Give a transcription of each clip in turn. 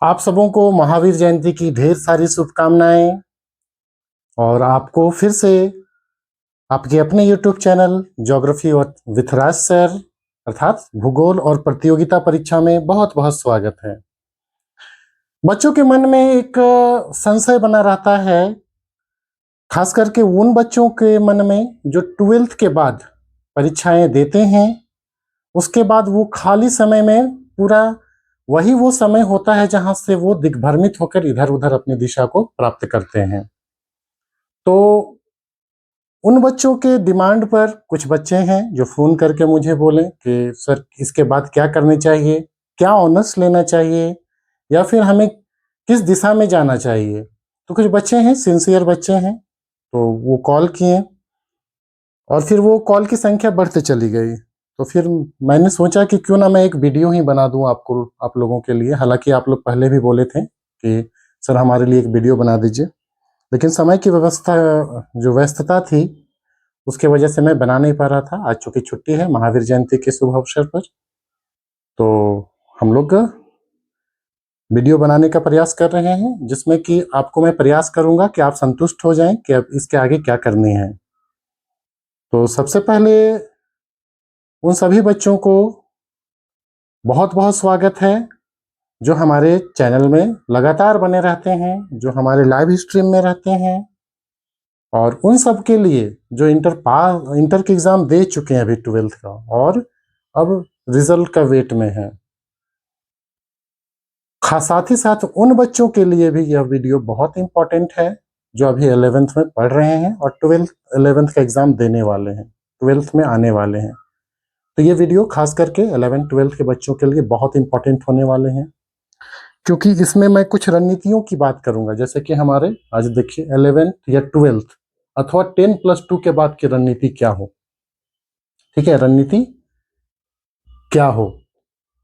आप सबों को महावीर जयंती की ढेर सारी शुभकामनाएं। और आपको फिर से आपके अपने YouTube चैनल ज्योग्राफी और विथ राज सर अर्थात भूगोल और प्रतियोगिता परीक्षा में बहुत बहुत स्वागत है। बच्चों के मन में एक संशय बना रहता है, खास करके उन बच्चों के मन में जो 12th के बाद परीक्षाएं देते हैं। उसके बाद वो खाली समय में पूरा वही वो समय होता है जहां से वो दिग्भ्रमित होकर इधर उधर अपनी दिशा को प्राप्त करते हैं। तो उन बच्चों के डिमांड पर कुछ बच्चे हैं जो फोन करके मुझे बोले कि सर इसके बाद क्या करनी चाहिए, क्या ऑनर्स लेना चाहिए, या फिर हमें किस दिशा में जाना चाहिए। तो कुछ बच्चे हैं, सिंसियर बच्चे हैं, तो वो कॉल किए और फिर वो कॉल की संख्या बढ़ते चली गई। तो फिर मैंने सोचा कि क्यों ना मैं एक वीडियो ही बना दूं आपको, आप लोगों के लिए। हालांकि आप लोग पहले भी बोले थे कि सर हमारे लिए एक वीडियो बना दीजिए, लेकिन समय की व्यवस्था जो व्यस्तता थी उसके वजह से मैं बना नहीं पा रहा था। आज चूंकि छुट्टी है महावीर जयंती के शुभ अवसर पर, तो हम लोग वीडियो बनाने का प्रयास कर रहे हैं, जिसमें कि आपको मैं प्रयास करूंगा कि आप संतुष्ट हो जाएं कि अब इसके आगे क्या करनी है। तो सबसे पहले उन सभी बच्चों को बहुत बहुत स्वागत है जो हमारे चैनल में लगातार बने रहते हैं, जो हमारे लाइव स्ट्रीम में रहते हैं, और उन सब के लिए जो इंटर के एग्जाम दे चुके हैं अभी 12th का और अब रिजल्ट का वेट में है। साथ ही साथ उन बच्चों के लिए भी यह वीडियो बहुत इंपॉर्टेंट है जो अभी 11th में पढ़ रहे हैं और 11th का एग्जाम देने वाले हैं, 12th में आने वाले हैं। तो ये वीडियो खास करके 11th 12th के बच्चों के लिए बहुत इंपॉर्टेंट होने वाले हैं, क्योंकि इसमें मैं कुछ रणनीतियों की बात करूंगा। जैसे कि हमारे आज देखिए 11th या 12th अथवा 10+2 के बाद की रणनीति क्या हो। ठीक है, रणनीति क्या हो,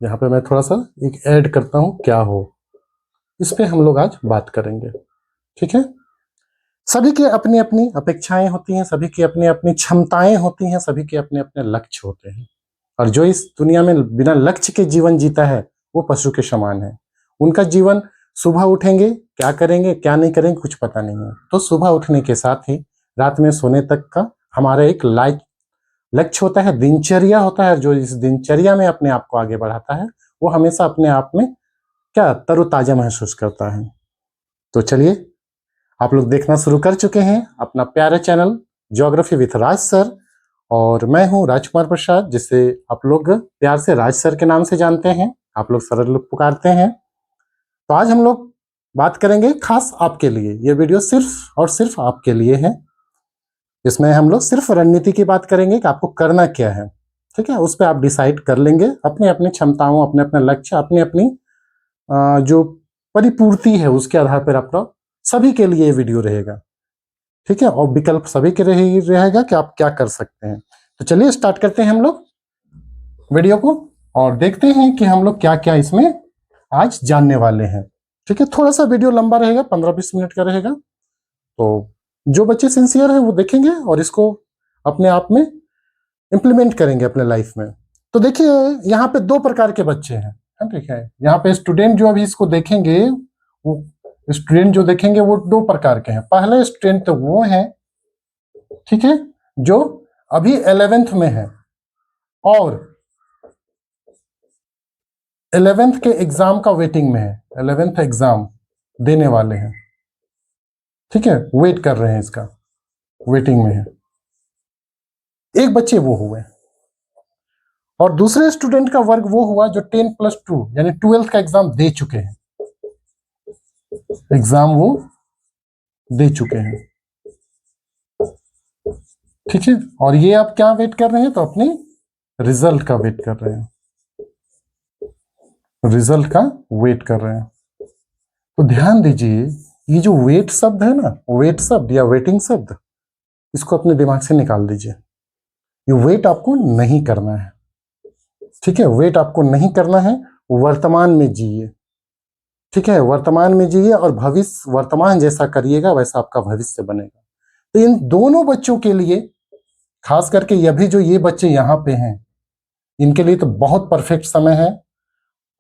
यहाँ पे मैं थोड़ा सा एक ऐड करता हूं, क्या हो, इस पे हम लोग आज बात करेंगे। ठीक है, सभी की अपनी अपनी अपेक्षाएं होती हैं, सभी की अपनी अपनी क्षमताएं होती हैं, सभी के अपने अपने लक्ष्य होते हैं, और जो इस दुनिया में बिना लक्ष्य के जीवन जीता है वो पशु के समान है। उनका जीवन सुबह उठेंगे, क्या करेंगे क्या नहीं करेंगे कुछ पता नहीं है। तो सुबह उठने के साथ ही रात में सोने तक का हमारा एक लक्ष्य होता है, दिनचर्या होता है। जो इस दिनचर्या में अपने आप को आगे बढ़ाता है वो हमेशा अपने आप में क्या तरोताजा महसूस करता है। तो चलिए, आप लोग देखना शुरू कर चुके हैं अपना प्यारा channel geography with Raj sir, और मैं हूं राजकुमार प्रसाद, जिसे आप लोग प्यार से राज सर के नाम से जानते हैं, आप लोग सरल लोग पुकारते हैं। तो आज हम लोग बात करेंगे खास आपके लिए, ये वीडियो सिर्फ और सिर्फ आपके लिए है। इसमें हम लोग सिर्फ रणनीति की बात करेंगे कि आपको करना क्या है। ठीक है, उस पर आप डिसाइड कर लेंगे अपनी अपनी क्षमताओं, अपने अपने लक्ष्य, अपनी अपनी जो परिपूर्ति है उसके आधार पर आपका सभी के लिए वीडियो रहेगा। ठीक है, और विकल्प सभी के रहेगा कि आप क्या कर सकते हैं। तो चलिए स्टार्ट करते हैं हम लोग वीडियो को और देखते हैं कि हम लोग क्या क्या इसमें आज जानने वाले हैं। ठीक है, थोड़ा सा वीडियो लंबा रहेगा, 15-20 मिनट का रहेगा। तो जो बच्चे सिंसियर हैं वो देखेंगे और इसको अपने आप में इंप्लीमेंट करेंगे अपने लाइफ में। तो देखिए, यहाँ पे दो प्रकार के बच्चे हैं। ठीक है, यहाँ पे स्टूडेंट जो अभी इसको देखेंगे, वो स्टूडेंट जो देखेंगे वो दो प्रकार के हैं। पहले स्टूडेंट तो वो हैं, ठीक है, जो अभी 11th में है और 11th के एग्जाम का वेटिंग में है, 11th एग्जाम देने वाले हैं। ठीक है, वेट कर रहे हैं, इसका वेटिंग में है। एक बच्चे वो हुए, और दूसरे स्टूडेंट का वर्ग वो हुआ जो 10+2 यानी 12th का एग्जाम दे चुके हैं, एग्जाम वो दे चुके हैं। ठीक है, और ये आप क्या वेट कर रहे हैं, तो अपने रिजल्ट का वेट कर रहे हैं, रिजल्ट का वेट कर रहे हैं। तो ध्यान दीजिए, ये जो वेट शब्द है ना, वेट शब्द या वेटिंग शब्द, इसको अपने दिमाग से निकाल दीजिए। ये वेट आपको नहीं करना है। ठीक है, वेट आपको नहीं करना है, वर्तमान में जिए। ठीक है, वर्तमान में जिए और भविष्य, वर्तमान जैसा करिएगा वैसा आपका भविष्य बनेगा। तो इन दोनों बच्चों के लिए, खास करके ये भी जो ये बच्चे यहाँ पे हैं, इनके लिए तो बहुत परफेक्ट समय है।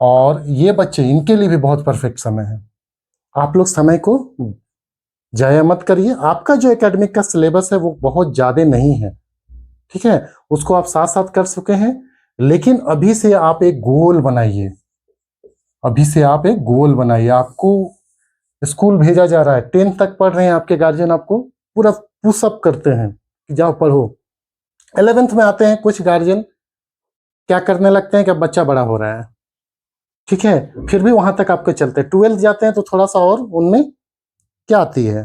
और ये बच्चे, इनके लिए भी बहुत परफेक्ट समय है। आप लोग समय को जाया मत करिए। आपका जो एकेडमिक का सिलेबस है वो बहुत ज़्यादा नहीं है, ठीक है, उसको आप साथ साथ कर चुके हैं। लेकिन अभी से आप एक गोल बनाइए, अभी से आप एक गोल बनाइए। आपको स्कूल भेजा जा रहा है, 10th तक पढ़ रहे हैं, आपके गार्जियन आपको पूरा पुशअप करते हैं कि जाओ पढ़ो। 11th में आते हैं, कुछ गार्जियन क्या करने लगते हैं कि अब बच्चा बड़ा हो रहा है, ठीक है, फिर भी वहां तक आपके चलते। 12th जाते हैं तो थोड़ा सा और उनमें क्या आती है,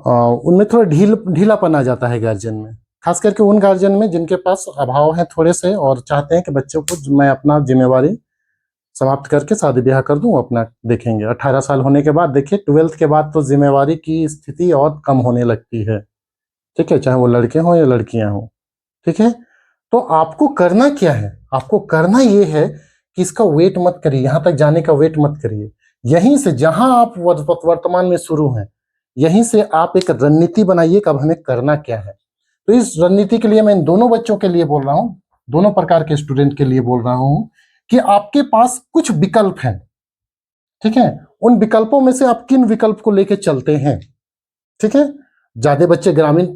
उनमें थोड़ा ढीलापन आ जाता है गार्जियन में, खास करके उन गार्जियन में जिनके पास अभाव है थोड़े से और चाहते हैं कि बच्चों को मैं अपना जिम्मेवारी समाप्त करके शादी ब्याह कर दूं, अपना देखेंगे। 18 साल होने के बाद देखिए, 12th के बाद तो जिम्मेवारी की स्थिति और कम होने लगती है, ठीक है, चाहे वो लड़के हों या लड़कियां हों, ठीक है। तो आपको करना क्या है, आपको करना ये है कि इसका वेट मत करिए, यहां तक जाने का वेट मत करिए। यहीं से जहां आप वर्तमान में शुरू हैं, यहीं से आप एक रणनीति बनाइए कि अब हमें करना क्या है। तो इस रणनीति के लिए मैं इन दोनों बच्चों के लिए बोल रहा हूं, दोनों प्रकार के स्टूडेंट के लिए बोल रहा हूं कि आपके पास कुछ विकल्प हैं, ठीक है। उन विकल्पों में से आप किन विकल्प को लेकर चलते हैं, ठीक है। ज्यादा बच्चे ग्रामीण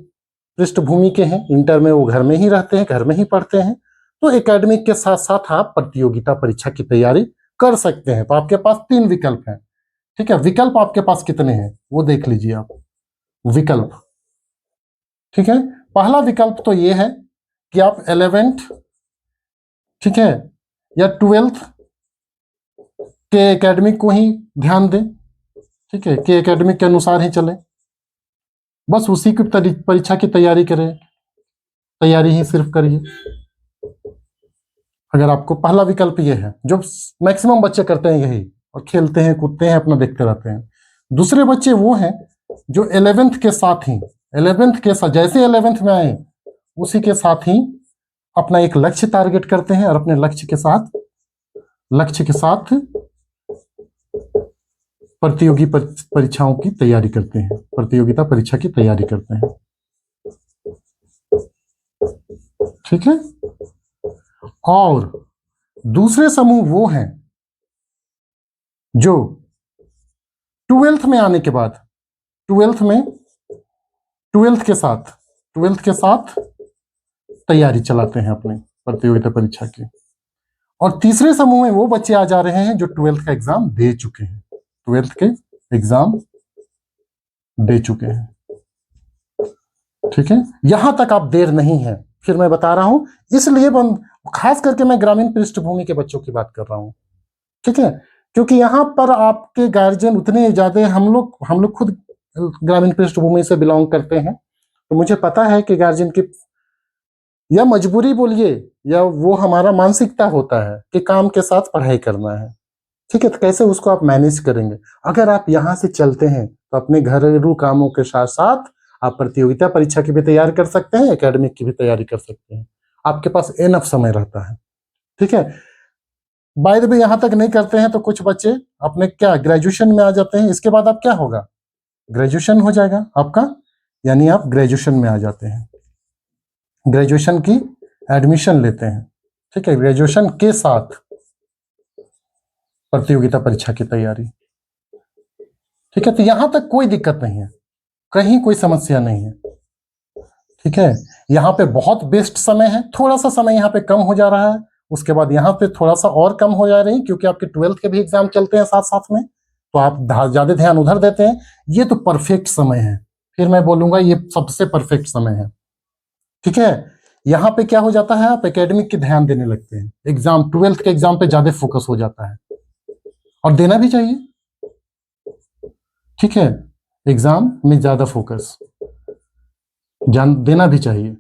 पृष्ठभूमि के हैं, इंटर में वो घर में ही रहते हैं, घर में ही पढ़ते हैं, तो एकेडमिक के साथ साथ आप प्रतियोगिता परीक्षा की तैयारी कर सकते हैं। तो आपके पास 3 विकल्प हैं, ठीक है। विकल्प आपके पास कितने हैं वो देख लीजिए आप, विकल्प, ठीक है। पहला विकल्प तो ये है कि आप 11th, ठीक है, या 12th के एकेडमिक को ही ध्यान दें, ठीक है, कि एकेडमिक के अनुसार ही चले, बस उसी की परीक्षा की तैयारी करें, तैयारी ही सिर्फ करिए। अगर आपको पहला विकल्प ये है, जो मैक्सिमम बच्चे करते हैं यही, और खेलते हैं कूदते हैं अपना देखते रहते हैं। दूसरे बच्चे वो हैं जो 11th के साथ ही, 11th के साथ जैसे 11th में आए उसी के साथ ही अपना एक लक्ष्य टारगेट करते हैं और अपने लक्ष्य के साथ प्रतियोगी परीक्षाओं की तैयारी करते हैं, प्रतियोगिता परीक्षा की तैयारी करते हैं, ठीक है। और दूसरे समूह वो हैं जो 12th में आने के बाद 12th के साथ तैयारी चलाते हैं अपने प्रतियोगिता परीक्षा की। और तीसरे समूह में वो बच्चे आ जा रहे हैं जो 12th का एग्जाम दे चुके हैं, 12th के एग्जाम दे चुके हैं, ठीक है। यहां तक आप देर नहीं है, फिर मैं बता रहा हूं, इसलिए खास करके मैं ग्रामीण पृष्ठभूमि के बच्चों की बात कर रहा हूं, ठीक है, क्योंकि यहां पर आपके गार्जियन उतने ज्यादा, हम लोग खुद ग्रामीण पृष्ठभूमि से बिलोंग करते हैं, तो मुझे पता है कि गार्जियन की या मजबूरी बोलिए या वो हमारा मानसिकता होता है कि काम के साथ पढ़ाई करना है, ठीक है। तो कैसे उसको आप मैनेज करेंगे। अगर आप यहां से चलते हैं तो अपने घरेलू कामों के साथ साथ आप प्रतियोगिता परीक्षा की भी तैयारी कर सकते हैं, एकेडमिक की भी तैयारी कर सकते हैं, आपके पास एनफ समय रहता है, ठीक है। बाय द वे, यहां तक नहीं करते हैं तो कुछ बच्चे अपने क्या ग्रेजुएशन में आ जाते हैं, इसके बाद आप क्या होगा, ग्रेजुएशन हो जाएगा आपका, यानी आप ग्रेजुएशन में आ जाते हैं, ग्रेजुएशन की एडमिशन लेते हैं, ठीक है, ग्रेजुएशन के साथ प्रतियोगिता परीक्षा की तैयारी, ठीक है। तो यहां तक कोई दिक्कत नहीं है, कहीं कोई समस्या नहीं है, ठीक है। यहाँ पे बहुत बेस्ट समय है, थोड़ा सा समय यहाँ पे कम हो जा रहा है, उसके बाद यहाँ पे थोड़ा सा और कम हो जा रही है क्योंकि आपके 12th के भी एग्जाम चलते हैं साथ साथ में, तो आप ज्यादा ध्यान उधर देते हैं। ये तो परफेक्ट समय है, फिर मैं बोलूंगा ये सबसे परफेक्ट समय है, ठीक है। यहाँ पे क्या हो जाता है, आप एकेडमिक की ध्यान देने लगते हैं, एग्जाम 12th के एग्जाम पे ज्यादा फोकस हो जाता है, और देना भी चाहिए, ठीक है, एग्जाम में ज्यादा फोकस देना भी चाहिए,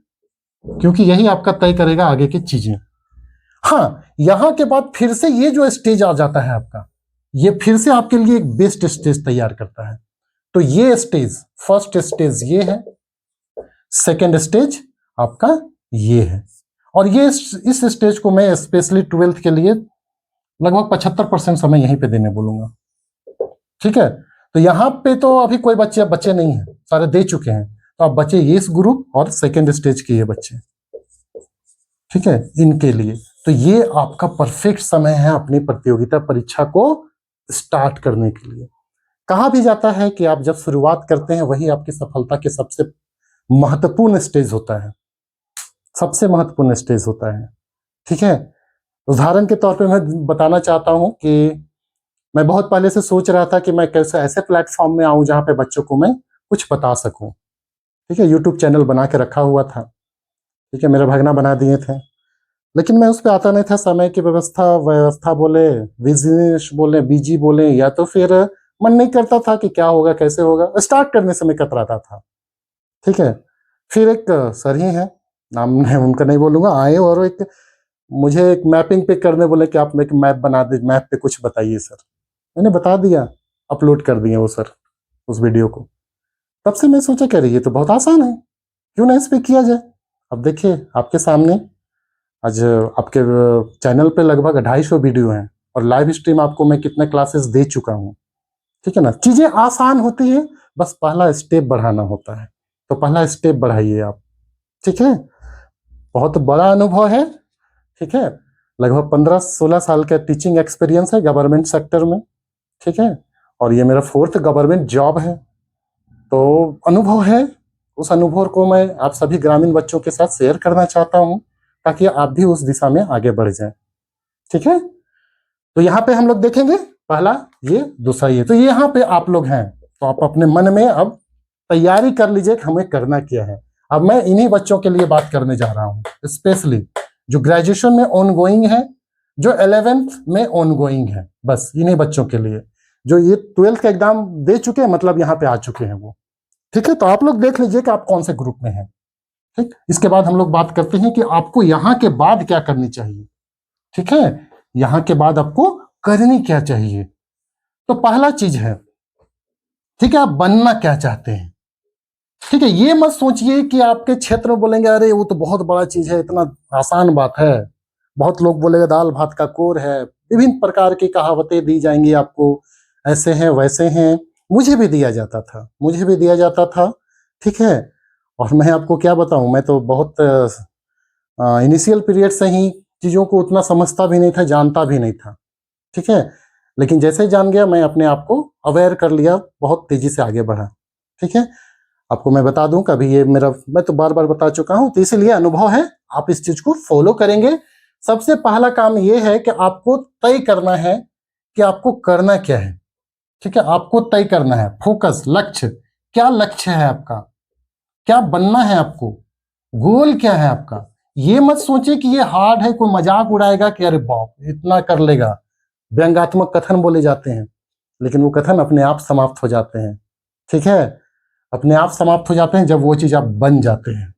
क्योंकि यही आपका तय करेगा आगे की चीजें। हाँ, यहां के बाद फिर से ये जो स्टेज आ जाता है आपका, ये फिर से आपके लिए एक बेस्ट स्टेज तैयार करता है। तो ये स्टेज, फर्स्ट स्टेज ये है, सेकेंड स्टेज आपका ये है, और ये इस स्टेज को मैं स्पेशली 12th के लिए लगभग 75% समय यहीं पे देने बोलूंगा, ठीक है। तो यहाँ पे तो अभी कोई बच्चे नहीं है, सारे दे चुके हैं, तो आप बचे ये इस ग्रुप और सेकेंड स्टेज के ये बच्चे, ठीक है, इनके लिए तो ये आपका परफेक्ट समय है अपनी प्रतियोगिता परीक्षा को स्टार्ट करने के लिए। कहा भी जाता है कि आप जब शुरुआत करते हैं वही आपकी सफलता के सबसे महत्वपूर्ण स्टेज होता है, सबसे महत्वपूर्ण स्टेज होता है। ठीक है, उदाहरण के तौर पे मैं बताना चाहता हूं कि मैं बहुत पहले से सोच रहा था कि मैं कैसे ऐसे प्लेटफॉर्म में आऊं जहां पे बच्चों को मैं कुछ बता सकूं। ठीक है, यूट्यूब चैनल बना के रखा हुआ था। ठीक है, मेरे भगना बना दिए थे, लेकिन मैं उस पर आता नहीं था। समय की व्यवस्था व्यवस्था बोले, बिजनेस बोले, बीजी बोले, या तो फिर मन नहीं करता था कि क्या होगा कैसे होगा, स्टार्ट करने से मैं कतराता था। ठीक है, फिर एक सर ही है, नाम मैं उनका नहीं बोलूंगा, आए और एक मुझे एक मैपिंग पे करने बोले कि आप एक मैप बना दे, मैप पे कुछ बताइए सर। मैंने बता दिया, अपलोड कर दिया वो सर उस वीडियो को। तब से मैं सोचा कह रही ये तो बहुत आसान है, क्यों ना इस पे किया जाए। अब देखिए आपके सामने आज आपके चैनल पे लगभग 250 वीडियो हैं और लाइव स्ट्रीम आपको मैं कितने क्लासेस दे चुका हूँ। ठीक है ना, चीजें आसान होती है, बस पहला स्टेप बढ़ाना होता है। तो पहला स्टेप बढ़ाइए आप। ठीक है, बहुत बड़ा अनुभव है। ठीक है, लगभग 15-16 साल का टीचिंग एक्सपीरियंस है गवर्नमेंट सेक्टर में। ठीक है, और ये मेरा 4th गवर्नमेंट जॉब है, तो अनुभव है। उस अनुभव को मैं आप सभी ग्रामीण बच्चों के साथ शेयर करना चाहता हूं, ताकि आप भी उस दिशा में आगे बढ़ जाएं। ठीक है, तो यहाँ पे हम लोग देखेंगे पहला ये, दूसरा ये। तो यहाँ पे आप लोग हैं, तो आप अपने मन में अब तैयारी कर लीजिए कि हमें करना क्या है। अब मैं इन्हीं बच्चों के लिए बात करने जा रहा हूँ, स्पेशली जो ग्रेजुएशन में ऑन गोइंग है, जो 11th में ऑन गोइंग है, बस इन्हीं बच्चों के लिए। जो ये 12th का एग्जाम दे चुके हैं, मतलब यहाँ पे आ चुके हैं वो। ठीक है, तो आप लोग देख लीजिए कि आप कौन से ग्रुप में हैं। ठीक, इसके बाद हम लोग बात करते हैं कि आपको यहाँ के बाद क्या करनी चाहिए। ठीक है, यहाँ के बाद आपको करनी क्या चाहिए। तो पहला चीज है, ठीक है, आप बनना क्या चाहते हैं। ठीक है, ये मत सोचिए कि आपके क्षेत्र में बोलेंगे अरे वो तो बहुत बड़ा चीज है, इतना आसान बात है। बहुत लोग बोलेंगे दाल भात का कोर है, विभिन्न प्रकार की कहावतें दी जाएंगी आपको, ऐसे हैं वैसे हैं। मुझे भी दिया जाता था, मुझे भी दिया जाता था। ठीक है, और मैं आपको क्या बताऊं, मैं तो बहुत इनिशियल पीरियड से ही चीज़ों को उतना समझता भी नहीं था, जानता भी नहीं था। ठीक है, लेकिन जैसे ही जान गया मैं अपने आप को अवेयर कर लिया, बहुत तेजी से आगे बढ़ा। ठीक है, आपको मैं बता दूं, कभी ये मेरा, मैं तो बार बार बता चुका हूं, तो इसीलिए अनुभव है, आप इस चीज को फॉलो करेंगे। सबसे पहला काम ये है कि आपको तय करना है कि आपको करना क्या है। ठीक है, आपको तय करना है, फोकस, लक्ष्य, क्या लक्ष्य है आपका, क्या बनना है आपको, गोल क्या है आपका। ये मत सोचे कि ये हार्ड है, कोई मजाक उड़ाएगा कि अरे बाप इतना कर लेगा। व्यंग्यात्मक कथन बोले जाते हैं, लेकिन वो कथन अपने आप समाप्त हो जाते हैं। ठीक है, अपने आप समाप्त हो जाते हैं जब वो चीज आप बन जाते हैं।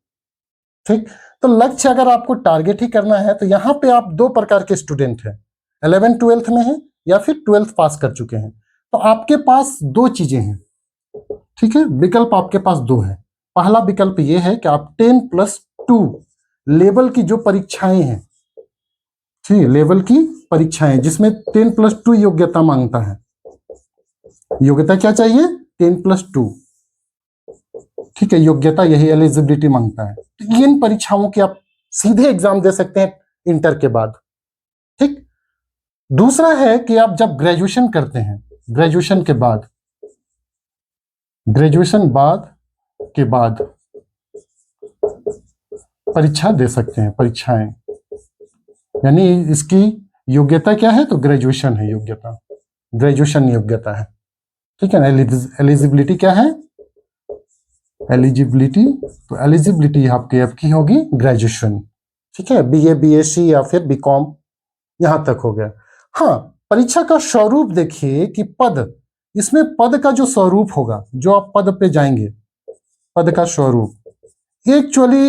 ठीक, तो लक्ष्य अगर आपको टारगेट ही करना है, तो यहाँ पे आप दो प्रकार के स्टूडेंट हैं, 11th-12th में हैं या फिर 12th पास कर चुके हैं। तो आपके पास दो चीजें हैं। ठीक है, विकल्प आपके पास दो है। पहला विकल्प ये है कि आप 10+2 लेवल की जो परीक्षाएं हैं, ठीक, लेवल की परीक्षाएं जिसमें 10+2 योग्यता मांगता है। योग्यता क्या चाहिए, 10+2। ठीक है, योग्यता यही एलिजिबिलिटी मांगता है। तो इन परीक्षाओं के आप सीधे एग्जाम दे सकते हैं इंटर के बाद। ठीक, दूसरा है कि आप जब ग्रेजुएशन करते हैं, ग्रेजुएशन के बाद, ग्रेजुएशन के बाद परीक्षा दे सकते हैं, परीक्षाएं, यानी इसकी योग्यता क्या है, तो ग्रेजुएशन है योग्यता, ग्रेजुएशन योग्यता है। ठीक है ना, एलिजिबिलिटी क्या है, एलिजिबिलिटी, तो एलिजिबिलिटी आपकी होगी ग्रेजुएशन। ठीक है, बीए, बीएससी या फिर बीकॉम, यहां तक हो गया। हाँ, परीक्षा का स्वरूप देखिए कि पद, इसमें पद का जो स्वरूप होगा, जो आप पद पे जाएंगे, पद का स्वरूप एक्चुअली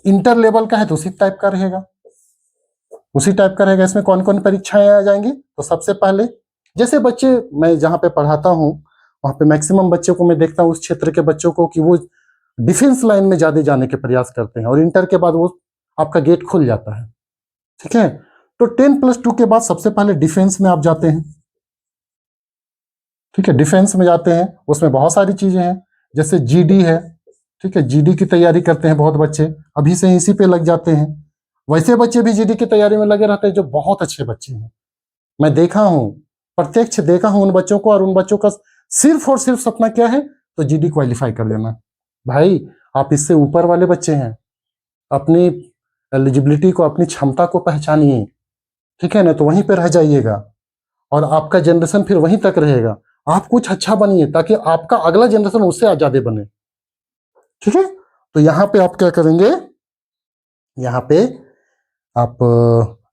इंटर लेवल का है तो उसी टाइप का रहेगा, उसी टाइप का रहेगा। इसमें कौन कौन परीक्षाएं आ जाएंगी, तो सबसे पहले जैसे बच्चे, मैं जहां पे पढ़ाता हूं वहां पे मैक्सिमम बच्चों को मैं देखता हूं, उस क्षेत्र के बच्चों को, कि वो डिफेंस लाइन में ज्यादा जाने के प्रयास करते हैं, और इंटर के बाद वो आपका गेट खुल जाता है। ठीक है, तो 10+2 के बाद सबसे पहले डिफेंस में आप जाते हैं। ठीक है, डिफेंस में जाते हैं, उसमें बहुत सारी चीजें हैं, जैसे जीडी है। ठीक है, जीडी की तैयारी करते हैं बहुत बच्चे, अभी से इसी पे लग जाते हैं। वैसे बच्चे भी जीडी की तैयारी में लगे रहते हैं जो बहुत अच्छे बच्चे हैं। मैं देखा हूं, प्रत्यक्ष देखा हूं उन बच्चों को, और उन बच्चों का सिर्फ और सिर्फ सपना क्या है, तो जीडी क्वालिफाई कर लेना। भाई आप इससे ऊपर वाले बच्चे हैं, अपनी एलिजिबिलिटी को, अपनी क्षमता को पहचानिए, ठीक है ना, तो वहीं पे रह जाइएगा और आपका जनरेशन फिर वहीं तक रहेगा। आप कुछ अच्छा बनिए ताकि आपका अगला जनरेशन उससे ज्यादा बने, ठीक है। तो यहाँ पे आप क्या करेंगे, यहाँ पे आप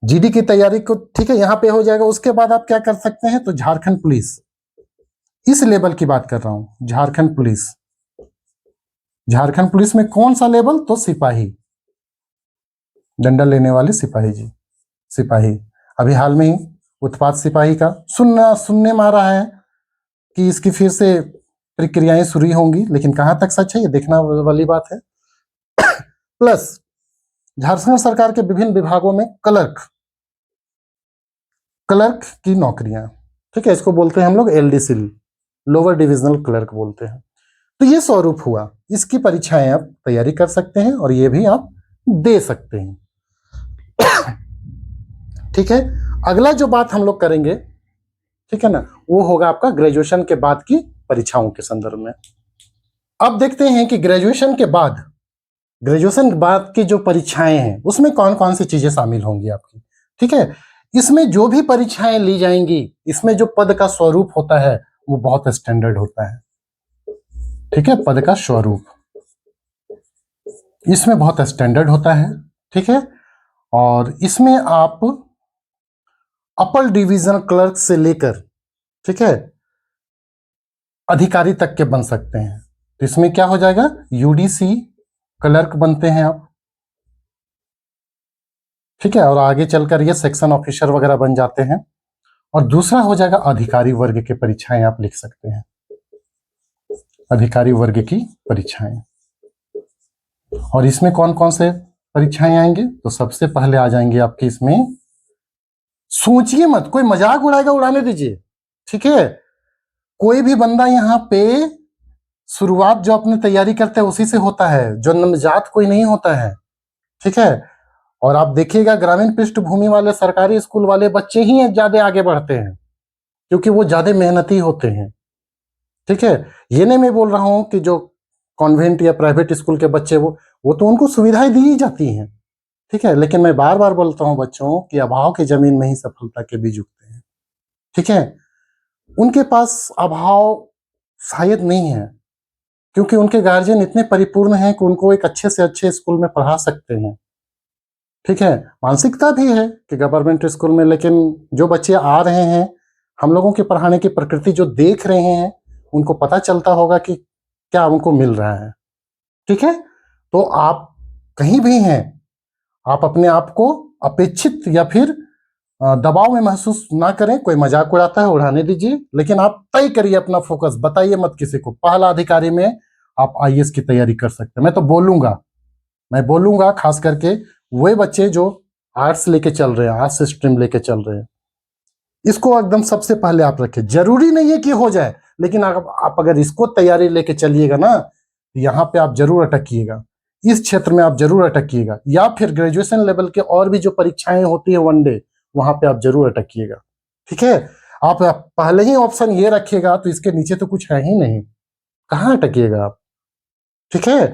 जीडी की तैयारी को, ठीक है, यहाँ पे हो जाएगा। उसके बाद आप क्या कर सकते हैं, तो झारखंड पुलिस, इस लेवल की बात कर रहा हूं, झारखंड पुलिस। झारखंड पुलिस में कौन सा लेवल, तो सिपाही, डंडा लेने वाले सिपाही जी, सिपाही। अभी हाल में ही उत्पाद सिपाही का सुनने में आ रहा है कि इसकी फिर से प्रक्रियाएं शुरू होंगी, लेकिन कहां तक सच है ये देखना वाली बात है। प्लस झारखंड सरकार के विभिन्न विभागों में क्लर्क की नौकरियां, ठीक है, इसको बोलते हैं हम लोग एलडीसी, लोअर डिविजनल क्लर्क बोलते हैं। तो ये स्वरूप हुआ, इसकी परीक्षाएं आप तैयारी कर सकते हैं और ये भी आप दे सकते हैं, ठीक है। अगला जो बात हम लोग करेंगे, ठीक है ना, वो होगा आपका ग्रेजुएशन के बाद की परीक्षाओं के संदर्भ में। अब देखते हैं कि ग्रेजुएशन के बाद की जो परीक्षाएं हैं उसमें कौन कौन सी चीजें शामिल होंगी आपकी, ठीक है। इसमें जो भी परीक्षाएं ली जाएंगी, इसमें जो पद का स्वरूप होता है वो बहुत स्टैंडर्ड होता है, ठीक है। पद का स्वरूप इसमें बहुत स्टैंडर्ड होता है, ठीक है। और इसमें आप अपर डिवीजन क्लर्क से लेकर, ठीक है, अधिकारी तक के बन सकते हैं। तो इसमें क्या हो जाएगा, यूडीसी क्लर्क बनते हैं आप, ठीक है, और आगे चलकर ये सेक्शन ऑफिसर वगैरह बन जाते हैं। और दूसरा हो जाएगा अधिकारी वर्ग की परीक्षाएं आप लिख सकते हैं, अधिकारी वर्ग की परीक्षाएं। और इसमें कौन कौन से परीक्षाएं आएंगे, तो सबसे पहले आ जाएंगे आपके इसमें, सोचिए मत, कोई मजाक उड़ाएगा उड़ाने दीजिए, ठीक है। कोई भी बंदा यहाँ पे शुरुआत जो अपनी तैयारी करते हैं उसी से होता है, जो नवजात कोई नहीं होता है, ठीक है। और आप देखिएगा ग्रामीण पृष्ठभूमि वाले सरकारी स्कूल वाले बच्चे ही ज्यादा आगे बढ़ते हैं, क्योंकि वो ज्यादा मेहनती होते हैं, ठीक है। ये नहीं मैं बोल रहा हूं कि जो कॉन्वेंट या प्राइवेट स्कूल के बच्चे वो तो उनको सुविधाएं दी जाती हैं, ठीक है, लेकिन मैं बार बार बोलता हूं बच्चों कि अभाव की जमीन में ही सफलता के बीज उगते हैं, ठीक है। उनके पास अभाव शायद नहीं है, क्योंकि उनके गार्जियन इतने परिपूर्ण हैं कि उनको एक अच्छे से अच्छे स्कूल में पढ़ा सकते हैं, ठीक है। मानसिकता भी है कि गवर्नमेंट स्कूल में, लेकिन जो बच्चे आ रहे हैं, हम लोगों के पढ़ाने की प्रकृति जो देख रहे हैं, उनको पता चलता होगा कि क्या उनको मिल रहा है, ठीक है। तो आप कहीं भी हैं, आप अपने आप को अपेक्षित या फिर दबाव में महसूस ना करें। कोई मजाक उड़ाता है उड़ाने दीजिए, लेकिन आप तय करिए अपना फोकस, बताइए मत किसी को। पहला अधिकारी में आप आईएएस की तैयारी कर सकते हैं। मैं बोलूंगा खास करके वे बच्चे जो आर्ट्स लेके चल रहे हैं, आर्ट्स स्ट्रीम लेके चल रहे हैं, इसको एकदम सबसे पहले आप रखें। जरूरी नहीं है कि हो जाए, लेकिन आप अगर इसको तैयारी लेके चलिएगा ना, यहाँ पे आप जरूर अटकिएगा, इस क्षेत्र में आप जरूर अटकिएगा, या फिर ग्रेजुएशन लेवल के और भी जो परीक्षाएं होती है वनडे, वहां पे आप जरूर अटकिएगा, ठीक है। आप पहले ही ऑप्शन ये रखिएगा तो इसके नीचे तो कुछ है ही नहीं, कहाँ अटकिएगा आप, ठीक है।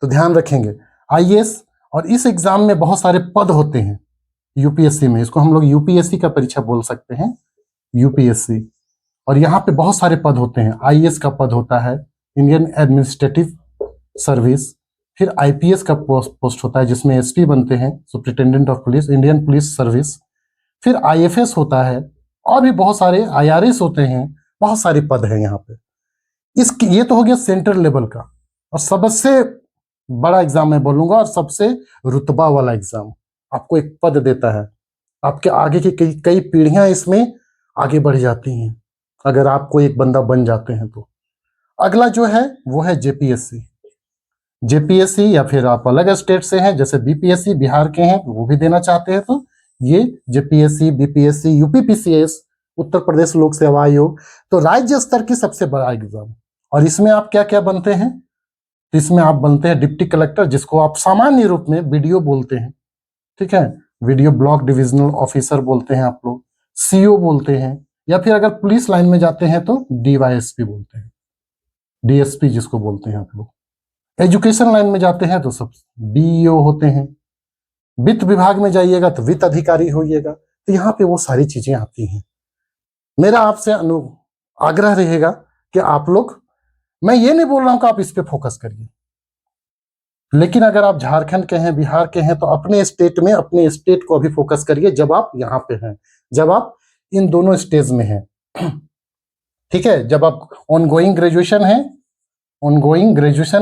तो ध्यान रखेंगे आईएएस, और इस एग्जाम में बहुत सारे पद होते हैं यूपीएससी में, इसको हम लोग यूपीएससी का परीक्षा बोल सकते हैं, यूपीएससी। और यहाँ पे बहुत सारे पद होते हैं। आईएएस का पद होता है, इंडियन एडमिनिस्ट्रेटिव सर्विस। फिर आईपीएस का पोस्ट होता है जिसमें एसपी बनते हैं, superintendent of police, Indian police service. फिर आईएफएस होता है, और भी बहुत सारे आईआरएस होते हैं, बहुत सारे पद हैं यहाँ पे। ये तो हो गया सेंट्रल लेवल का, और सबसे बड़ा एग्जाम मैं बोलूंगा, और सबसे रुतबा वाला एग्जाम, आपको एक पद देता है, आपके आगे की कई पीढ़ियां इसमें आगे बढ़ जाती हैं अगर आपको एक बंदा बन जाते हैं तो। अगला जो है वो है जेपीएससी, या फिर आप अलग स्टेट से हैं, जैसे बीपीएससी बिहार के हैं वो भी देना चाहते हैं, तो ये JPSC, BPSC, UPPCS, Uttar Pradesh लोक सेवा आयोग, तो राज्य स्तर की सबसे बड़ा एग्जाम। और इसमें आप क्या क्या बनते हैं, तो इसमें आप बनते हैं डिप्टी कलेक्टर, जिसको आप सामान्य रूप में बीडीओ बोलते हैं, ठीक है, वीडियो ब्लॉक डिविजनल ऑफिसर बोलते हैं आप लोग, सीओ बोलते हैं, या फिर अगर पुलिस लाइन में जाते हैं तो डीवाईएसपी बोलते हैं, डीएसपी जिसको बोलते हैं आप लोग। एजुकेशन लाइन में जाते हैं तो सब बीईओ होते हैं। वित्त विभाग में जाइएगा तो वित्त अधिकारी होइएगा। तो यहाँ पे वो सारी चीजें आती हैं। मेरा आपसे आग्रह रहेगा कि आप लोग, मैं ये नहीं बोल रहा हूं कि आप इस पे फोकस करिए, लेकिन अगर आप झारखंड के हैं, बिहार के हैं, तो अपने स्टेट में अपने स्टेट को अभी फोकस करिए जब आप यहाँ पे हैं, जब आप इन दोनों स्टेज में हैं। ठीक है, जब आप ऑनगोइंग ग्रेजुएशन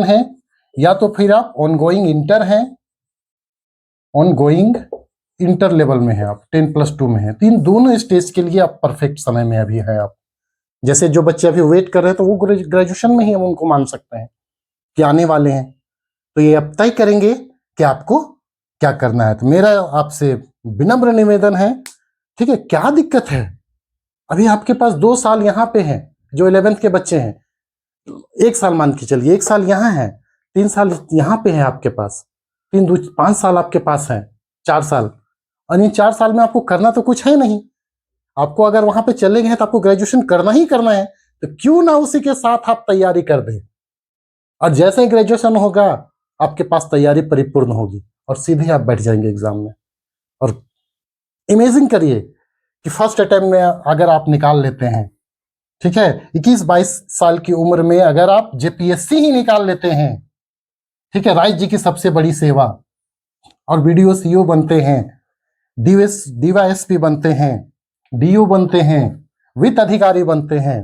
है, या तो फिर आप ऑनगोइंग इंटर हैं, ऑनगोइंग इंटर लेवल में है, आप 10+2 में है। तो इन दोनों स्टेज के लिए आप परफेक्ट समय में अभी है। आप जैसे जो बच्चे अभी वेट कर रहे हैं तो वो ग्रेजुएशन में ही हम उनको मान सकते हैं कि आने वाले हैं। तो ये अब तय करेंगे कि आपको क्या करना है। तो मेरा आपसे विनम्र निवेदन है, ठीक है, क्या दिक्कत है, अभी आपके पास 2 साल यहाँ पे हैं, जो 11th के बच्चे हैं, 1 साल मान के चलिए, 1 साल यहाँ है, 3 साल यहाँ पे है आपके पास, 5 साल आपके पास है, 4 साल, और इन 4 साल में आपको करना तो कुछ है नहीं। आपको अगर वहां पे चले गए तो आपको ग्रेजुएशन करना ही करना है, तो क्यों ना उसी के साथ आप तैयारी कर दें, और जैसे ही ग्रेजुएशन होगा आपके पास तैयारी परिपूर्ण होगी और सीधे आप बैठ जाएंगे एग्जाम में। और इमेजिन करिए कि फर्स्ट अटेम्प्ट में अगर आप निकाल लेते हैं, ठीक है, 21-22 साल की उम्र में अगर आप जेपीएससी ही निकाल लेते हैं, ठीक है, राइट जी की सबसे बड़ी सेवा, और वीडियो सीओ बनते हैं, डीवाईएसपी बनते हैं, डीओ बनते हैं, वित्त अधिकारी बनते हैं,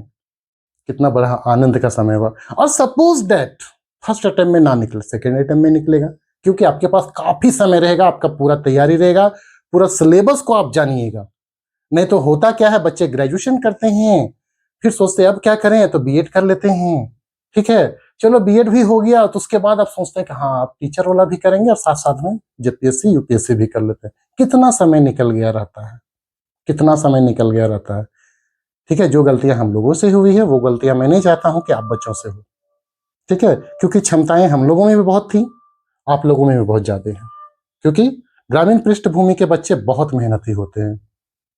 कितना बड़ा आनंद का समय हुआ। और सपोज दैट फर्स्ट अटेम्प्ट में ना निकले, सेकेंड अटेम्प्ट में निकलेगा, क्योंकि आपके पास काफी समय रहेगा, आपका पूरा तैयारी रहेगा, पूरा सिलेबस को आप जानिएगा। नहीं तो होता क्या है, बच्चे ग्रेजुएशन करते हैं, फिर सोचते हैं अब क्या करें, तो बीएड कर लेते हैं, ठीक है, चलो बीएड भी हो गया, तो उसके बाद आप सोचते हैं कि हाँ आप टीचर वाला भी करेंगे और साथ साथ में जेपीएससी यूपीएससी भी कर लेते हैं। कितना समय निकल गया रहता है, कितना समय निकल गया रहता है। ठीक है, जो गलतियां हम लोगों से हुई है वो गलतियां मैं नहीं चाहता हूं कि आप बच्चों से हो, ठीक है, क्योंकि क्षमताएं हम लोगों में भी बहुत थी, आप लोगों में भी बहुत ज्यादा है, क्योंकि ग्रामीण पृष्ठभूमि के बच्चे बहुत मेहनती होते हैं।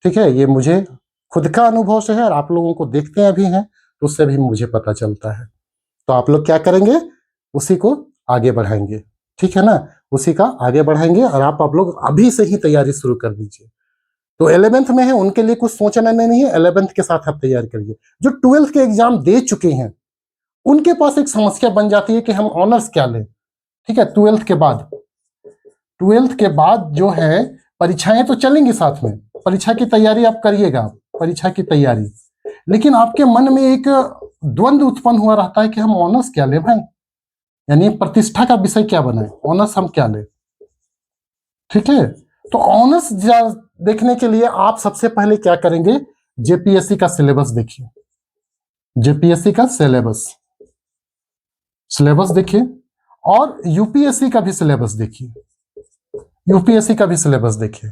ठीक है, ये मुझे खुद का अनुभव से है, और आप लोगों को देखते हैं भी हैं तो उससे भी मुझे पता चलता है। तो आप लोग क्या करेंगे, उसी को आगे बढ़ाएंगे, ठीक है ना, उसी का आगे बढ़ाएंगे, और आप लोग अभी से ही तैयारी शुरू कर दीजिए। तो 11th में है उनके लिए कुछ सोचना नहीं है, 11th के साथ आप तैयारी करिए। जो 12th के एग्जाम दे चुके हैं उनके पास एक समस्या बन जाती है कि हम ऑनर्स क्या लें। ठीक है, 12th के बाद जो है परीक्षाएं तो चलेंगी साथ में, परीक्षा की तैयारी आप करिएगा, परीक्षा की तैयारी, लेकिन आपके मन में एक द्वंद्व उत्पन्न हुआ रहता है कि हम ऑनर्स क्या लें भाई, यानी प्रतिष्ठा का विषय क्या बनाए, ऑनर्स हम क्या लें। ठीक है, तो ऑनर्स देखने के लिए आप सबसे पहले क्या करेंगे, जेपीएससी का सिलेबस देखिए, जेपीएससी का सिलेबस देखिए, और यूपीएससी का भी सिलेबस देखिए, यूपीएससी का भी सिलेबस देखिए।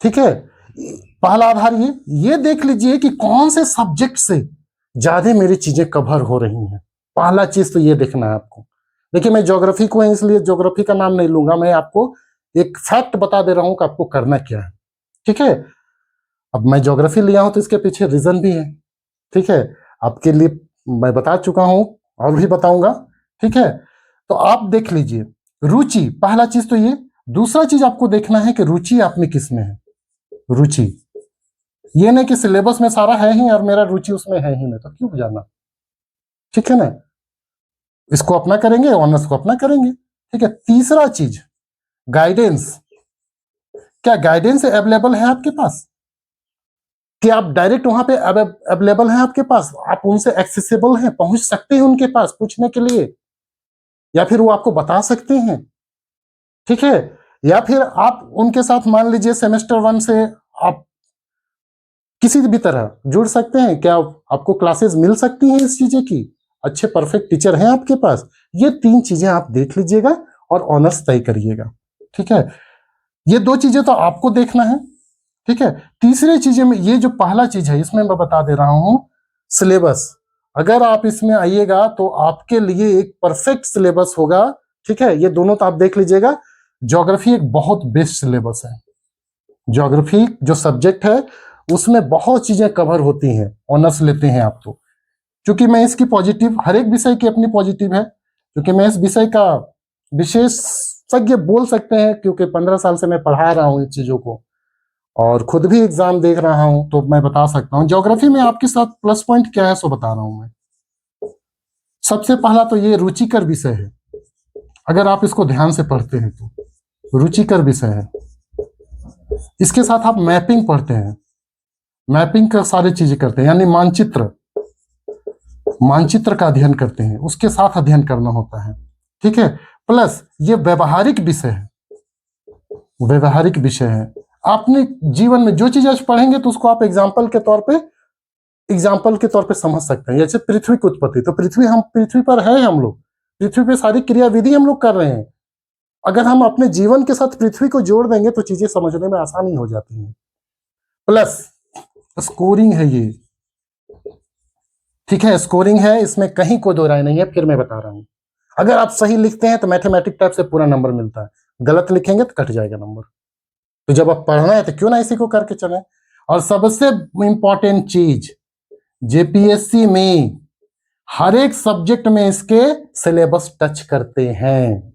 ठीक है, पहला आधार ये देख लीजिए कि कौन से सब्जेक्ट से ज्यादा मेरी चीजें कवर हो रही हैं। पहला चीज तो ये देखना है आपको। देखिए, मैं ज्योग्राफी को है इसलिए ज्योग्राफी का नाम नहीं लूंगा, मैं आपको एक फैक्ट बता दे रहा हूं कि आपको करना क्या है। ठीक है, अब मैं ज्योग्राफी लिया हूं तो इसके पीछे रीजन भी है। ठीक है, आपके लिए मैं बता चुका हूं और भी बताऊंगा। ठीक है, तो आप देख लीजिए रुचि, पहला चीज तो ये। दूसरा चीज आपको देखना है कि रुचि आप में किस में है। रुचि ये नहीं कि सिलेबस में सारा है ही और मेरा रुचि उसमें है ही नहीं, तो क्यों जाना। ठीक है ना, इसको अपना करेंगे, ऑनर्स को अपना करेंगे। ठीक है, तीसरा चीज गाइडेंस, क्या गाइडेंस अवेलेबल है आपके पास, कि आप डायरेक्ट वहां पे अवेलेबल हैं आपके पास, आप उनसे एक्सेसिबल हैं, पहुंच सकते हैं उनके पास पूछने के लिए, या फिर वो आपको बता सकते हैं। ठीक है, या फिर आप उनके साथ मान लीजिए सेमेस्टर 1 से आप किसी भी तरह जुड़ सकते हैं, क्या आपको क्लासेस मिल सकती हैं इस चीजें की, अच्छे परफेक्ट टीचर हैं आपके पास। ये 3 चीजें आप देख लीजिएगा और ऑनर्स तय करिएगा। ठीक है, ये 2 चीजें तो आपको देखना है। ठीक है, तीसरी चीजें में ये जो पहला चीज है इसमें मैं बता दे रहा हूं, सिलेबस। अगर आप इसमें आइएगा तो आपके लिए एक परफेक्ट सिलेबस होगा। ठीक है, ये दोनों तो आप देख लीजिएगा, ज्योग्राफी एक बहुत बेस्ट सिलेबस है। ज्योग्राफी जो सब्जेक्ट है उसमें बहुत चीजें कवर होती हैं, ऑनर्स लेते हैं आप तो। क्योंकि मैं इसकी पॉजिटिव, हर एक विषय की अपनी पॉजिटिव है, क्योंकि मैं इस विषय का विशेषज्ञ बोल सकते हैं, क्योंकि 15 साल से मैं पढ़ा रहा हूँ इन चीजों को और खुद भी एग्जाम देख रहा हूँ, तो मैं बता सकता हूँ। ज्योग्राफी में आपके साथ प्लस पॉइंट क्या है सो बता रहा हूँ मैं। सबसे पहला तो ये रुचिकर विषय है, अगर आप इसको ध्यान से पढ़ते हैं तो रुचिकर विषय है। इसके साथ आप मैपिंग पढ़ते हैं, मैपिंग का सारी चीजें करते हैं, यानी मानचित्र, मानचित्र का अध्ययन करते हैं, उसके साथ अध्ययन करना होता है, ठीक है। प्लस ये व्यवहारिक विषय है, व्यवहारिक विषय है। आपने जीवन में जो चीज आज पढ़ेंगे तो उसको आप एग्जाम्पल के तौर पे समझ सकते हैं। जैसे पृथ्वी की उत्पत्ति, तो पृथ्वी पर है, हम लोग पृथ्वी पे सारी क्रियाविधि हम लोग कर रहे हैं। अगर हम अपने जीवन के साथ पृथ्वी को जोड़ देंगे तो चीजें समझने में आसानी हो जाती हैं। प्लस स्कोरिंग है ये, ठीक है, स्कोरिंग है, इसमें कहीं कोई दो राय नहीं है। फिर मैं बता रहा हूं, अगर आप सही लिखते हैं तो मैथमेटिक टाइप से पूरा नंबर मिलता है, गलत लिखेंगे तो कट जाएगा नंबर। तो जब आप पढ़ना है तो क्यों ना इसी को करके चले। और सबसे इंपॉर्टेंट चीज, जेपीएससी में हर एक सब्जेक्ट में इसके सिलेबस टच करते हैं।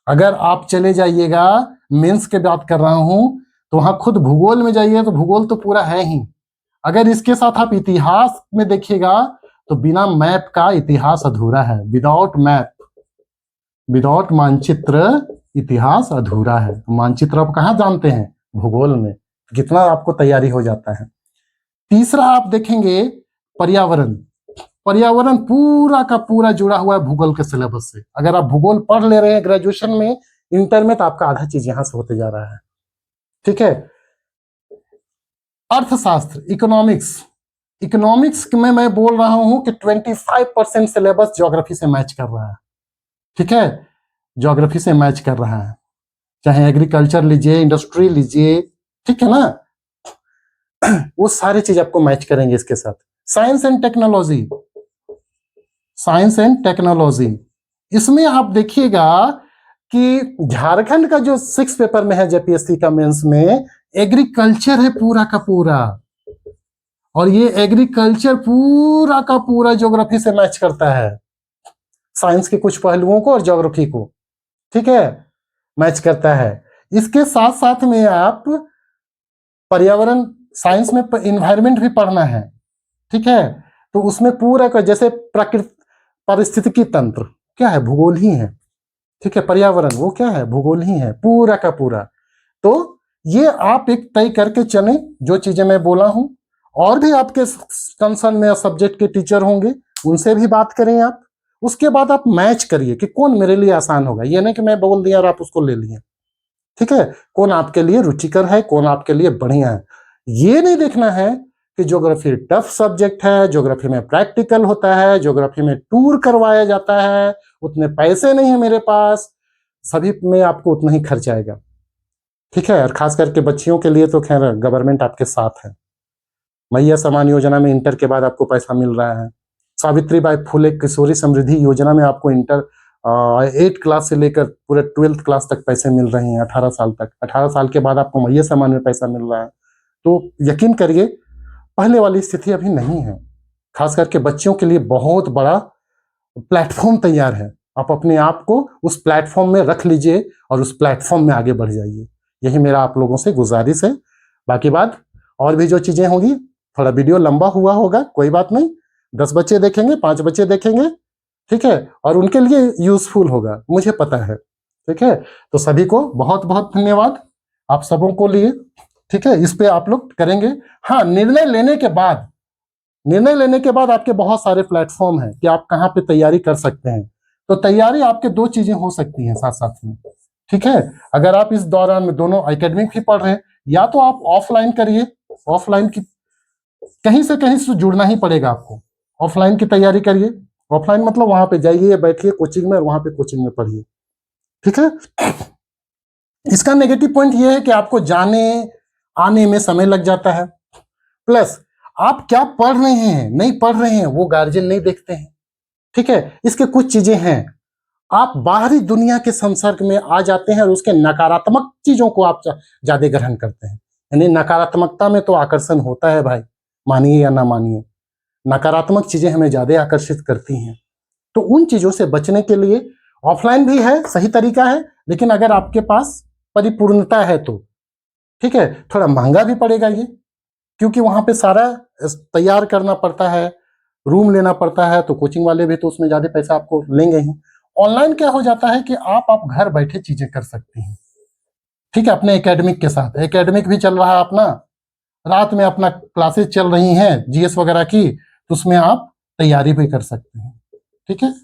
अगर आप चले जाइएगा, मेंस की बात कर रहा हूं, तो वहां खुद भूगोल में जाइए तो भूगोल तो पूरा है ही। अगर इसके साथ आप इतिहास में देखिएगा तो बिना मैप का इतिहास अधूरा है। विदाउट मैप, विदाउट मानचित्र इतिहास अधूरा है। मानचित्र आप कहाँ जानते हैं? भूगोल में। कितना आपको तैयारी हो जाता है। तीसरा आप देखेंगे पर्यावरण। पर्यावरण पूरा का पूरा जुड़ा हुआ है भूगोल के सिलेबस से। अगर आप भूगोल पढ़ ले रहे हैं ग्रेजुएशन में, इंटर में, तो आपका आधा चीज यहां से होते जा रहा है, ठीक है। अर्थशास्त्र, इकोनॉमिक्स, इकोनॉमिक्स में मैं बोल रहा हूं कि 25% सिलेबस ज्योग्राफी से मैच कर रहा है, ठीक है, ज्योग्राफी से मैच कर रहा है। चाहे एग्रीकल्चर लीजिए, इंडस्ट्री लीजिए, ठीक है ना, वो सारी चीज आपको मैच करेंगे इसके साथ। Science and technology, science and technology, इसमें आप देखिएगा कि झारखंड का जो 6 पेपर में है जेपीएससी का मेंस में, एग्रीकल्चर है पूरा का पूरा। और ये एग्रीकल्चर पूरा का पूरा ज्योग्राफी से मैच करता है, साइंस के कुछ पहलुओं को और ज्योग्राफी को, ठीक है, मैच करता है। इसके साथ साथ में आप पर्यावरण, साइंस में इन्वायरमेंट भी पढ़ना है, ठीक है, तो उसमें पूरा का, जैसे प्रकृति, पारिस्थितिकी तंत्र क्या है? भूगोल ही है, ठीक है। पर्यावरण वो क्या है? भूगोल ही है पूरा का पूरा। तो ये आप एक तय करके चलें, जो चीजें मैं बोला हूं। और भी आपके कंसर्न में सब्जेक्ट के टीचर होंगे, उनसे भी बात करें आप। उसके बाद आप मैच करिए कि कौन मेरे लिए आसान होगा। ये नहीं कि मैं बोल दिया और आप उसको ले लिए, ठीक है। कौन आपके लिए रुचिकर है, कौन आपके लिए बढ़िया है। ये नहीं देखना है कि ज्योग्राफी टफ सब्जेक्ट है, ज्योग्राफी में प्रैक्टिकल होता है, ज्योग्राफी में टूर करवाया जाता है, उतने पैसे नहीं है मेरे पास, सभी में आपको उतना ही खर्च आएगा, ठीक है। और खास करके बच्चियों के लिए तो खैर गवर्नमेंट आपके साथ है। मैया समान योजना में इंटर के बाद आपको पैसा मिल रहा है। सावित्रीबाई फुले किशोरी समृद्धि योजना में आपको इंटर 8 क्लास से लेकर पूरे 12th क्लास तक पैसे मिल रहे हैं, 18 साल तक। 18 साल के बाद आपको मैया समान में पैसा मिल रहा है। तो यकीन करिए पहले वाली स्थिति अभी नहीं है। खास करके बच्चियों के लिए बहुत बड़ा प्लेटफॉर्म तैयार है। आप अपने आप को उस प्लेटफॉर्म में रख लीजिए और उस प्लेटफॉर्म में आगे बढ़ जाइए। यही मेरा आप लोगों से गुजारिश है। बाकी बात और भी जो चीजें होंगी, थोड़ा वीडियो लंबा हुआ होगा, कोई बात नहीं, 10 बच्चे देखेंगे, 5 बच्चे देखेंगे, ठीक है, और उनके लिए यूजफुल होगा, मुझे पता है, ठीक है। तो सभी को बहुत बहुत धन्यवाद, आप सबों को लिए, ठीक है। इस पे आप लोग करेंगे। हाँ, निर्णय लेने के बाद आपके बहुत सारे प्लेटफॉर्म हैं कि आप कहाँ पे तैयारी कर सकते हैं। तो तैयारी आपके 2 चीजें हो सकती हैं साथ साथ में, ठीक है। अगर आप इस दौरान में दोनों एकेडमिक भी पढ़ रहे हैं, या तो आप ऑफलाइन करिए, ऑफलाइन की कहीं से जुड़ना ही पड़ेगा आपको, ऑफलाइन की तैयारी करिए। ऑफलाइन मतलब वहां पे जाइए, बैठिए कोचिंग में और वहां पे कोचिंग में पढ़िए, ठीक है। इसका नेगेटिव पॉइंट ये है कि आपको जाने आने में समय लग जाता है। प्लस आप क्या पढ़ रहे हैं, नहीं पढ़ रहे हैं, वो गार्जियन नहीं देखते हैं, ठीक है। इसके कुछ चीजें हैं, आप बाहरी दुनिया के संसर्ग में आ जाते हैं और उसके नकारात्मक चीजों को आप ज्यादा ग्रहण करते हैं। यानी नकारात्मकता में तो आकर्षण होता है भाई, मानिए या ना मानिए, नकारात्मक चीजें हमें ज्यादा आकर्षित करती हैं। तो उन चीजों से बचने के लिए ऑफलाइन भी है, सही तरीका है, लेकिन अगर आपके पास परिपूर्णता है तो ठीक है। थोड़ा महंगा भी पड़ेगा ये, क्योंकि वहां पे सारा तैयार करना पड़ता है, रूम लेना पड़ता है, तो कोचिंग वाले भी तो उसमें ज्यादा पैसा आपको लेंगे ही। ऑनलाइन क्या हो जाता है कि आप घर बैठे चीजें कर सकते हैं, ठीक है। अपने एकेडमिक के साथ, एकेडमिक भी चल रहा है अपना, रात में अपना क्लासेस चल रही हैं जीएस वगैरह की, तो उसमें आप तैयारी भी कर सकते हैं, ठीक है।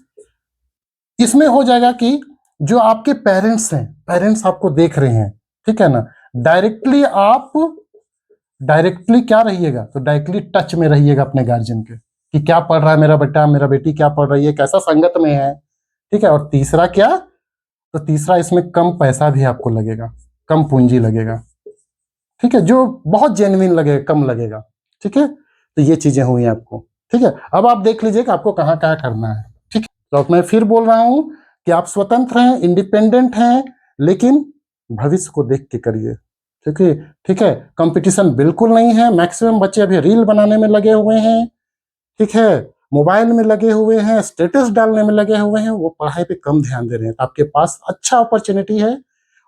इसमें हो जाएगा कि जो आपके पेरेंट्स हैं, पेरेंट्स आपको देख रहे हैं, ठीक है ना, डायरेक्टली क्या रहिएगा, तो डायरेक्टली टच में रहिएगा अपने गार्जियन के, कि क्या पढ़ रहा है मेरा बेटा, मेरा बेटी क्या पढ़ रही है, कैसा संगत में है, ठीक है। और तीसरा क्या, तो तीसरा इसमें कम पैसा भी आपको लगेगा, कम पूंजी लगेगा, ठीक है, जो बहुत जेन्युइन लगेगा, कम लगेगा, ठीक है। तो ये चीजें हुई आपको, ठीक है। अब आप देख लीजिए कि आपको कहाँ कहाँ करना है, ठीक है। तो मैं फिर बोल रहा हूं कि आप स्वतंत्र हैं, इंडिपेंडेंट हैं, लेकिन भविष्य को देख के करिए, क्योंकि ठीक है, कंपटीशन बिल्कुल नहीं है। मैक्सिमम बच्चे अभी रील बनाने में लगे हुए हैं, ठीक है, मोबाइल में लगे हुए हैं, स्टेटस डालने में लगे हुए हैं, वो पढ़ाई पे कम ध्यान दे रहे हैं। आपके पास अच्छा अपॉर्चुनिटी है,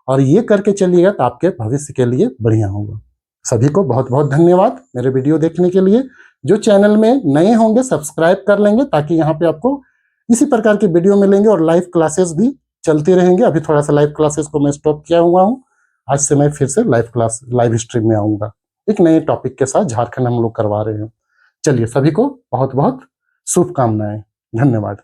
और ये करके चलिएगा तो आपके भविष्य के लिए बढ़िया होगा। सभी को बहुत बहुत धन्यवाद मेरे वीडियो देखने के लिए। जो चैनल में नए होंगे सब्सक्राइब कर लेंगे, ताकि यहाँ पे आपको इसी प्रकार की वीडियो मिलेंगे, और लाइव क्लासेस भी चलती रहेंगे। अभी थोड़ा सा लाइव क्लासेस को मैं स्टॉप किया हुआ हूँ, आज से मैं फिर से लाइव स्ट्रीम में आऊंगा, एक नए टॉपिक के साथ। झारखंड हम लोग करवा रहे हैं। चलिए, सभी को बहुत बहुत शुभकामनाएं, धन्यवाद।